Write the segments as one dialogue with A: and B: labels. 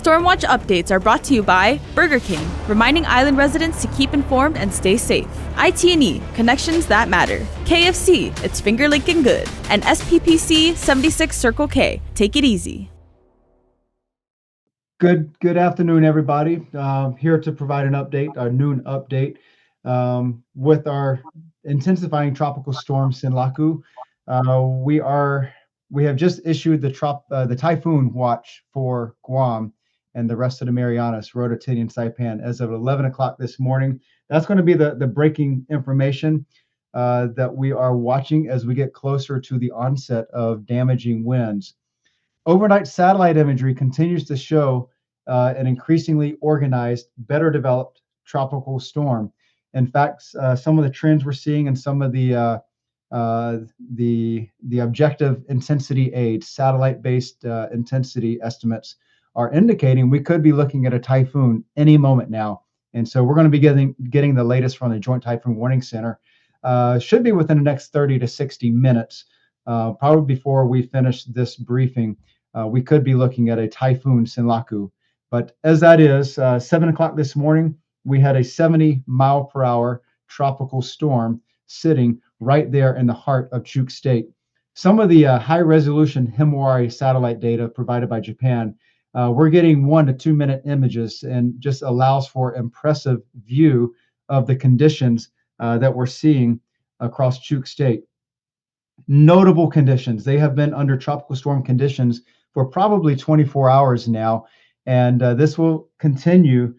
A: Stormwatch updates are brought to you by Burger King, reminding island residents to keep informed and stay safe. IT&E, connections that matter. KFC, it's finger licking good. And SPPC 76 Circle K, take it easy.
B: Good afternoon, everybody. Here to provide an update, our noon update, with our intensifying tropical storm Sinlaku. We have just issued the typhoon watch for Guam and the rest of the Marianas, rotating Saipan, as of 11 o'clock this morning. That's going to be the breaking information that we are watching as we get closer to the onset of damaging winds. Overnight satellite imagery continues to show an increasingly organized, better developed tropical storm. In fact, some of the trends we're seeing and some of the objective intensity aids, satellite-based intensity estimates, are indicating we could be looking at a typhoon any moment now. And so we're going to be getting the latest from the Joint Typhoon Warning Center. Should be within the next 30 to 60 minutes, probably before we finish this briefing. We could be looking at a typhoon Sinlaku. But as that is, 7 o'clock this morning, we had a 70-mile-per-hour tropical storm sitting right there in the heart of Chuuk State. Some of the high-resolution Himawari satellite data provided by Japan, we're getting 1 to 2 minute images, and just allows for impressive view of the conditions that we're seeing across Chuuk State. Notable conditions. They have been under tropical storm conditions for probably 24 hours now, and this will continue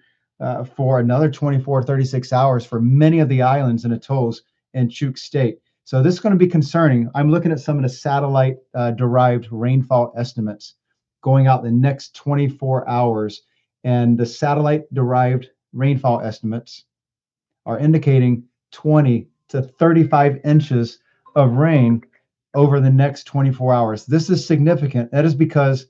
B: for another 24, 36 hours for many of the islands and atolls in Chuuk State. So this is going to be concerning. I'm looking at some of the satellite derived rainfall estimates going out the next 24 hours, and the satellite derived rainfall estimates are indicating 20 to 35 inches of rain over the next 24 hours. This is significant. That is because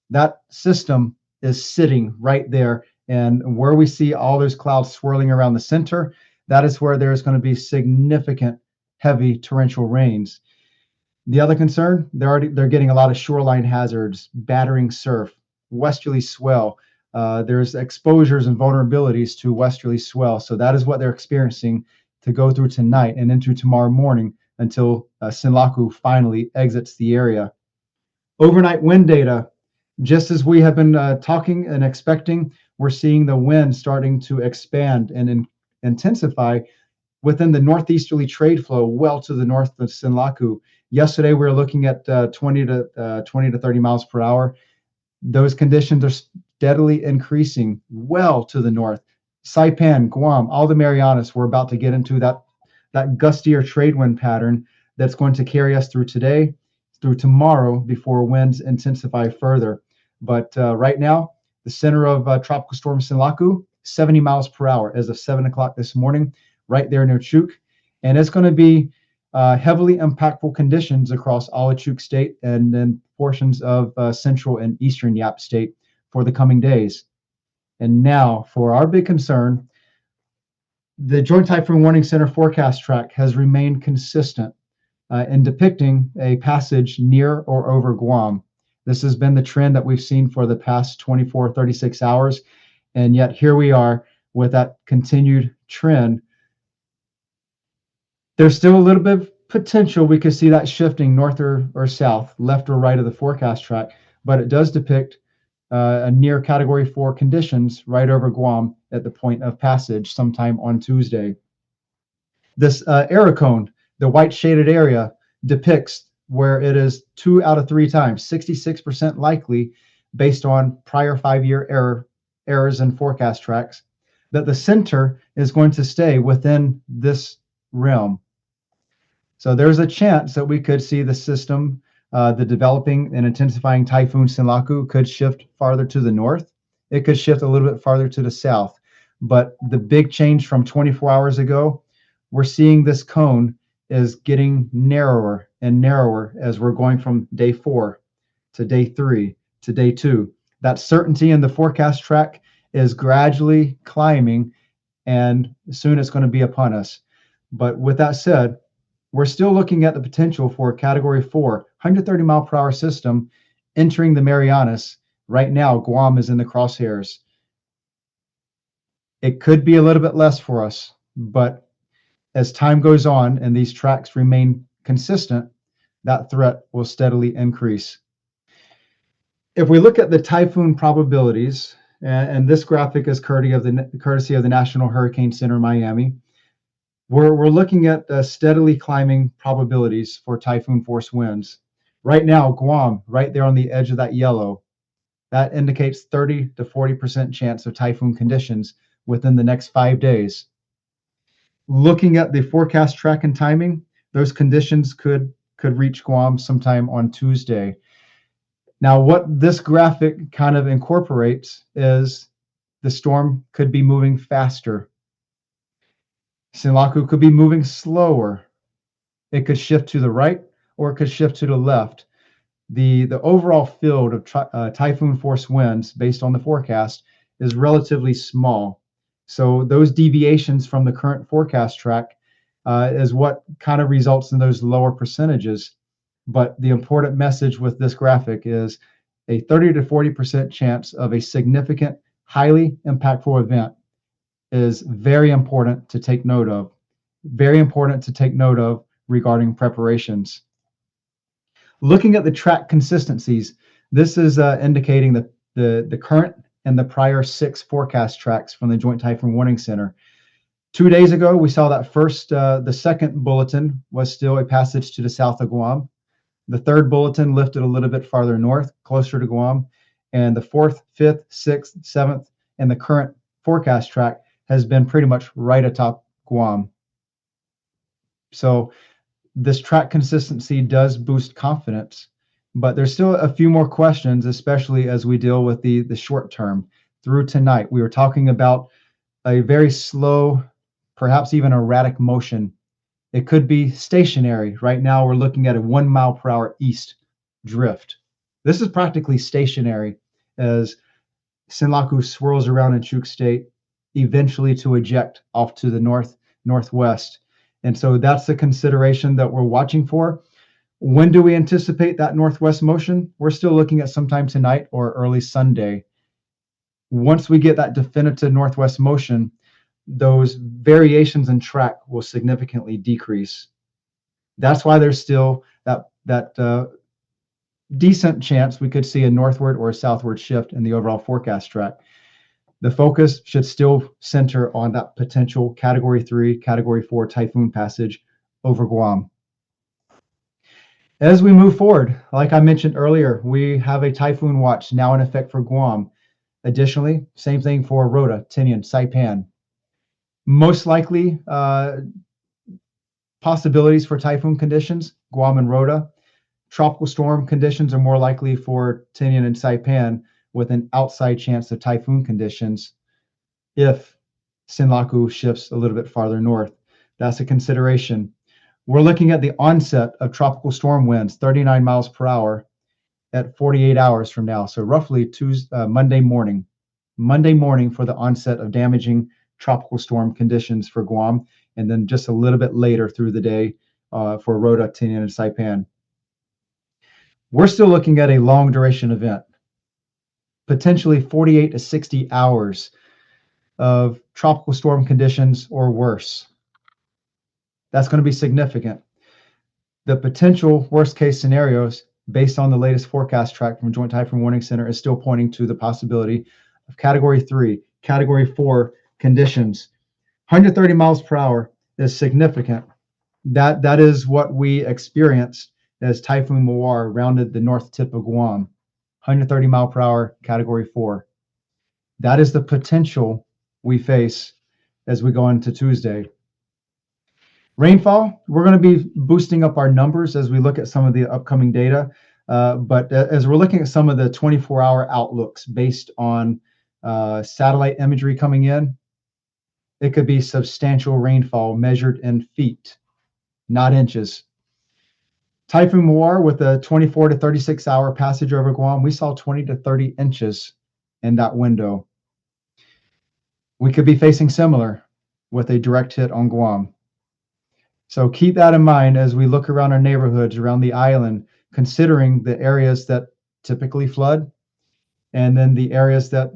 B: that system is sitting right there, and where we see all those clouds swirling around the center, that is where there's going to be significant heavy torrential rains. The other concern, they're getting a lot of shoreline hazards, battering surf, westerly swell. There's exposures and vulnerabilities to westerly swell. So that is what they're experiencing to go through tonight and into tomorrow morning until Sinlaku finally exits the area. Overnight wind data, just as we have been talking and expecting, we're seeing the wind starting to expand and intensify within the northeasterly trade flow well to the north of Sinlaku. Yesterday, we were looking at 20 to 30 miles per hour. Those conditions are steadily increasing well to the north. Saipan, Guam, all the Marianas, we're about to get into that gustier trade wind pattern that's going to carry us through today, through tomorrow, before winds intensify further. But right now, the center of Tropical Storm Sinlaku, 70 miles per hour as of 7 o'clock this morning, right there near Chuuk. And it's going to be heavily impactful conditions across all of Chuuk State and then portions of central and eastern Yap State for the coming days. And now, for our big concern, the Joint Typhoon Warning Center forecast track has remained consistent in depicting a passage near or over Guam. This has been the trend that we've seen for the past 24, 36 hours. And yet here we are with that continued trend. There's still a little bit of potential. We could see that shifting north or south, left or right of the forecast track, but it does depict a near Category 4 conditions right over Guam at the point of passage sometime on Tuesday. This error cone, the white shaded area, depicts where it is 2 out of 3 times, 66% likely, based on prior 5-year errors in forecast tracks, that the center is going to stay within this realm. So there's a chance that we could see the system, the developing and intensifying Typhoon Sinlaku, could shift farther to the north. It could shift a little bit farther to the south. But the big change from 24 hours ago, we're seeing this cone is getting narrower and narrower as we're going from day 4 to day 3 to day 2. That certainty in the forecast track is gradually climbing, and soon it's going to be upon us. But with that said, we're still looking at the potential for a Category 4, 130 mile per hour system entering the Marianas Right now, Guam is in the crosshairs. It could be a little bit less for us, but as time goes on and these tracks remain consistent, that threat will steadily increase. If we look at the typhoon probabilities, and this graphic is courtesy of the National Hurricane Center, Miami, we're looking at steadily climbing probabilities for typhoon force winds. Right now, Guam, right there on the edge of that yellow, that indicates 30 to 40% chance of typhoon conditions within the next 5 days. Looking at the forecast track and timing, those conditions could reach Guam sometime on Tuesday. Now, what this graphic kind of incorporates is the storm could be moving faster. Sinlaku could be moving slower. It could shift to the right or it could shift to the left. The overall field of typhoon force winds based on the forecast is relatively small. So those deviations from the current forecast track is what kind of results in those lower percentages. But the important message with this graphic is a 30 to 40% chance of a significant, highly impactful event is very important to take note of. Very important to take note of regarding preparations. Looking at the track consistencies, this is indicating the current and the prior 6 forecast tracks from the Joint Typhoon Warning Center. 2 days ago, we saw that the second bulletin was still a passage to the south of Guam. The third bulletin lifted a little bit farther north, closer to Guam. And the 4th, 5th, 6th, 7th, and the current forecast track has been pretty much right atop Guam. So this track consistency does boost confidence, but there's still a few more questions, especially as we deal with the short term. Through tonight, we were talking about a very slow, perhaps even erratic motion. It could be stationary. Right now, we're looking at a 1 mile per hour east drift. This is practically stationary as Sinlaku swirls around in Chuuk State, eventually to eject off to the northwest. And so that's the consideration that we're watching for. When do we anticipate that northwest motion? We're still looking at sometime tonight or early Sunday. Once we get that definitive northwest motion, those variations in track will significantly decrease. That's why there's still that decent chance we could see a northward or a southward shift in the overall forecast track. The focus should still center on that potential Category 3, Category 4 typhoon passage over Guam. As we move forward, like I mentioned earlier, we have a typhoon watch now in effect for Guam. Additionally, same thing for Rota, Tinian, Saipan. Most likely possibilities for typhoon conditions, Guam and Rota. Tropical storm conditions are more likely for Tinian and Saipan, with an outside chance of typhoon conditions if Sinlaku shifts a little bit farther north. That's a consideration. We're looking at the onset of tropical storm winds, 39 miles per hour at 48 hours from now. So roughly Monday morning for the onset of damaging tropical storm conditions for Guam, and then just a little bit later through the day for Rota, Tinian, and Saipan. We're still looking at a long duration event, potentially 48 to 60 hours of tropical storm conditions or worse. That's going to be significant. The potential worst case scenarios based on the latest forecast track from Joint Typhoon Warning Center is still pointing to the possibility of Category 3, Category 4 conditions. 130 miles per hour is significant. That is what we experienced as Typhoon Mawar rounded the north tip of Guam. 130 mile per hour, Category 4. That is the potential we face as we go into Tuesday. Rainfall, we're going to be boosting up our numbers as we look at some of the upcoming data. But as we're looking at some of the 24-hour outlooks based on satellite imagery coming in, it could be substantial rainfall measured in feet, not inches. Typhoon Mawar, with a 24 to 36 hour passage over Guam, we saw 20 to 30 inches in that window. We could be facing similar with a direct hit on Guam. So keep that in mind as we look around our neighborhoods, around the island, considering the areas that typically flood. And then the areas that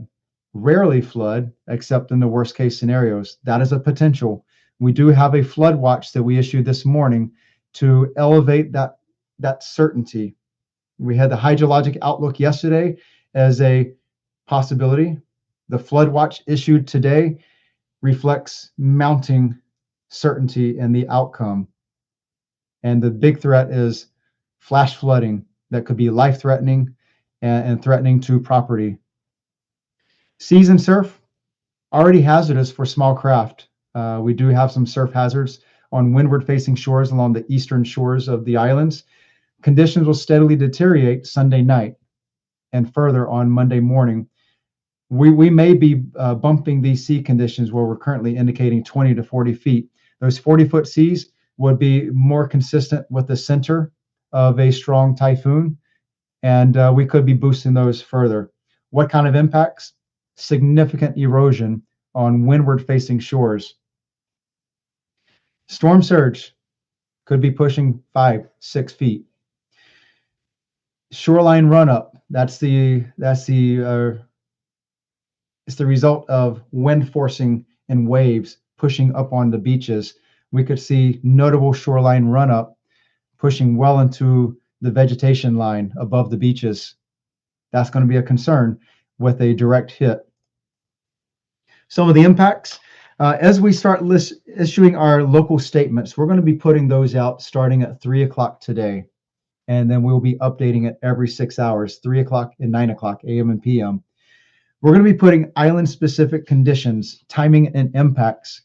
B: rarely flood, except in the worst case scenarios, that is a potential. We do have a flood watch that we issued this morning to elevate that certainty. We had the hydrologic outlook yesterday as a possibility. The flood watch issued today reflects mounting certainty in the outcome. And the big threat is flash flooding that could be life threatening and threatening to property. Seas and surf, already hazardous for small craft. We do have some surf hazards on windward facing shores along the eastern shores of the islands. Conditions will steadily deteriorate Sunday night and further on Monday morning. We may be bumping these sea conditions where we're currently indicating 20 to 40 feet. Those 40-foot seas would be more consistent with the center of a strong typhoon, and we could be boosting those further. What kind of impacts? Significant erosion on windward facing shores. Storm surge could be pushing 5-6 feet. Shoreline run up. It's the result of wind forcing and waves pushing up on the beaches. We could see notable shoreline run up pushing well into the vegetation line above the beaches. That's going to be a concern with a direct hit. Some of the impacts, as we start issuing our local statements, we're going to be putting those out starting at 3 o'clock today. And then we'll be updating it every 6 hours, 3 o'clock and 9 o'clock, AM and PM. We're going to be putting island-specific conditions, timing, and impacts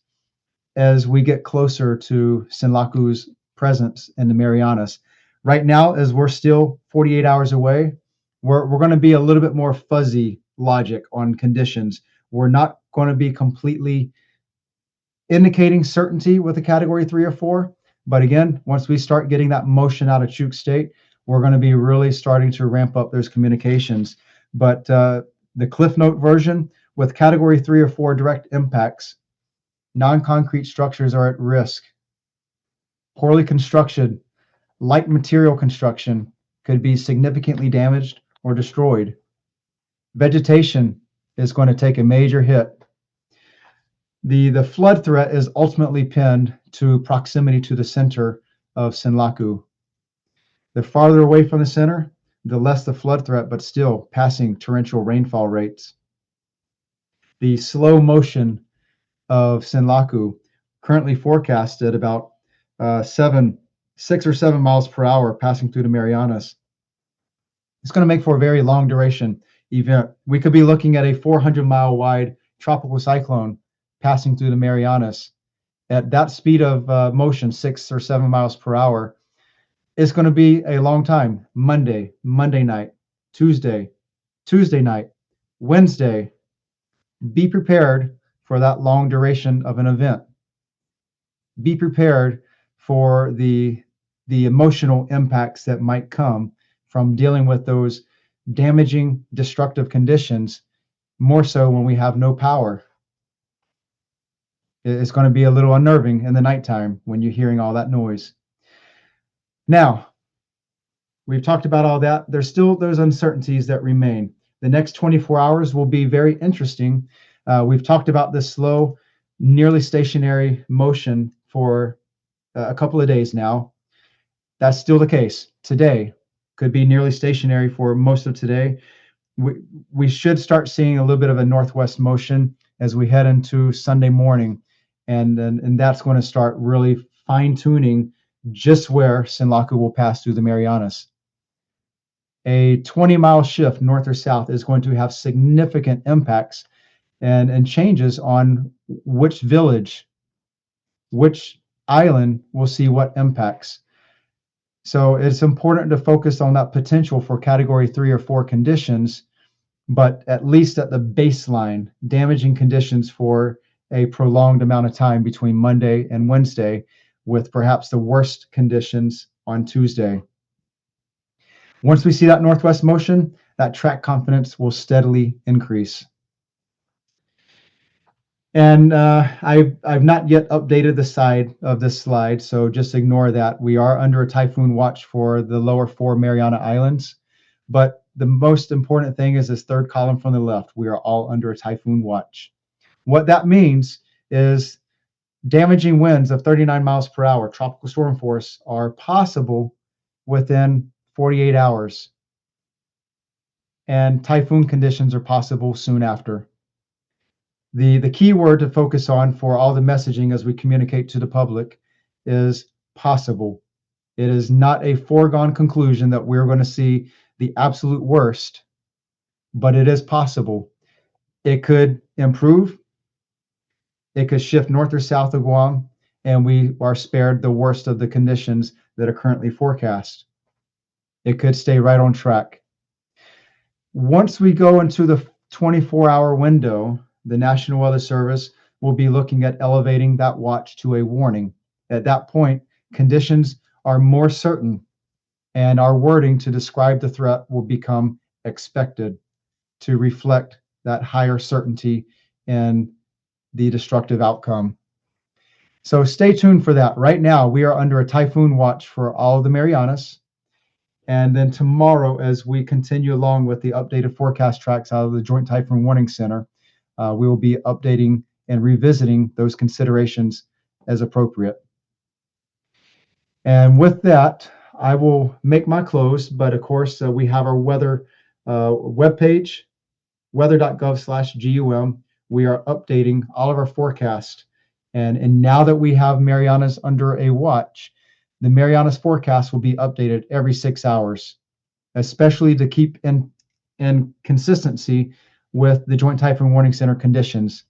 B: as we get closer to Sinlaku's presence in the Marianas. Right now, as we're still 48 hours away, we're going to be a little bit more fuzzy logic on conditions. We're not going to be completely indicating certainty with a category 3 or 4. But again, once we start getting that motion out of Chuuk State, we're going to be really starting to ramp up those communications. But the Cliff Note version with category 3 or 4 direct impacts, non-concrete structures are at risk. Poorly constructed, light material construction could be significantly damaged or destroyed. Vegetation is going to take a major hit. The flood threat is ultimately pinned to proximity to the center of Sinlaku. The farther away from the center, the less the flood threat, but still passing torrential rainfall rates. The slow motion of Sinlaku, currently forecasted about 6 or 7 miles per hour passing through the Marianas. It's going to make for a very long duration event. We could be looking at a 400-mile wide tropical cyclone passing through the Marianas at that speed of motion, 6 or 7 miles per hour. It's going to be a long time. Monday night, Tuesday night, Wednesday. Be prepared for that long duration of an event. Be prepared for the emotional impacts that might come from dealing with those damaging, destructive conditions, more so when we have no power. It's going to be a little unnerving in the nighttime when you're hearing all that noise. Now, we've talked about all that. There's still those uncertainties that remain. The next 24 hours will be very interesting. We've talked about this slow, nearly stationary motion for a couple of days now. That's still the case. Today could be nearly stationary for most of today. We should start seeing a little bit of a northwest motion as we head into Sunday morning. And that's going to start really fine-tuning just where Sinlaku will pass through the Marianas. A 20-mile shift north or south is going to have significant impacts and changes on which village, which island will see what impacts. So it's important to focus on that potential for category 3 or 4 conditions, but at least at the baseline, damaging conditions for a prolonged amount of time between Monday and Wednesday, with perhaps the worst conditions on Tuesday. Once we see that northwest motion, that track confidence will steadily increase. And I've not yet updated the side of this slide, so just ignore that. We are under a typhoon watch for the lower 4 Mariana Islands, but the most important thing is this third column from the left. We are all under a typhoon watch. What that means is damaging winds of 39 miles per hour, tropical storm force, are possible within 48 hours. And typhoon conditions are possible soon after. The key word to focus on for all the messaging as we communicate to the public is possible. It is not a foregone conclusion that we're going to see the absolute worst, but it is possible. It could improve. It could shift north or south of Guam, and we are spared the worst of the conditions that are currently forecast. It could stay right on track. Once we go into the 24-hour window, the National Weather Service will be looking at elevating that watch to a warning. At that point, conditions are more certain, and our wording to describe the threat will become expected to reflect that higher certainty and the destructive outcome. So stay tuned for that. Right now, we are under a typhoon watch for all of the Marianas. And then tomorrow, as we continue along with the updated forecast tracks out of the Joint Typhoon Warning Center, we will be updating and revisiting those considerations as appropriate. And with that, I will make my close. But of course, we have our weather webpage, weather.gov/GUM. We are updating all of our forecasts. And now that we have Marianas under a watch, the Marianas forecast will be updated every 6 hours, especially to keep in consistency with the Joint Typhoon Warning Center conditions.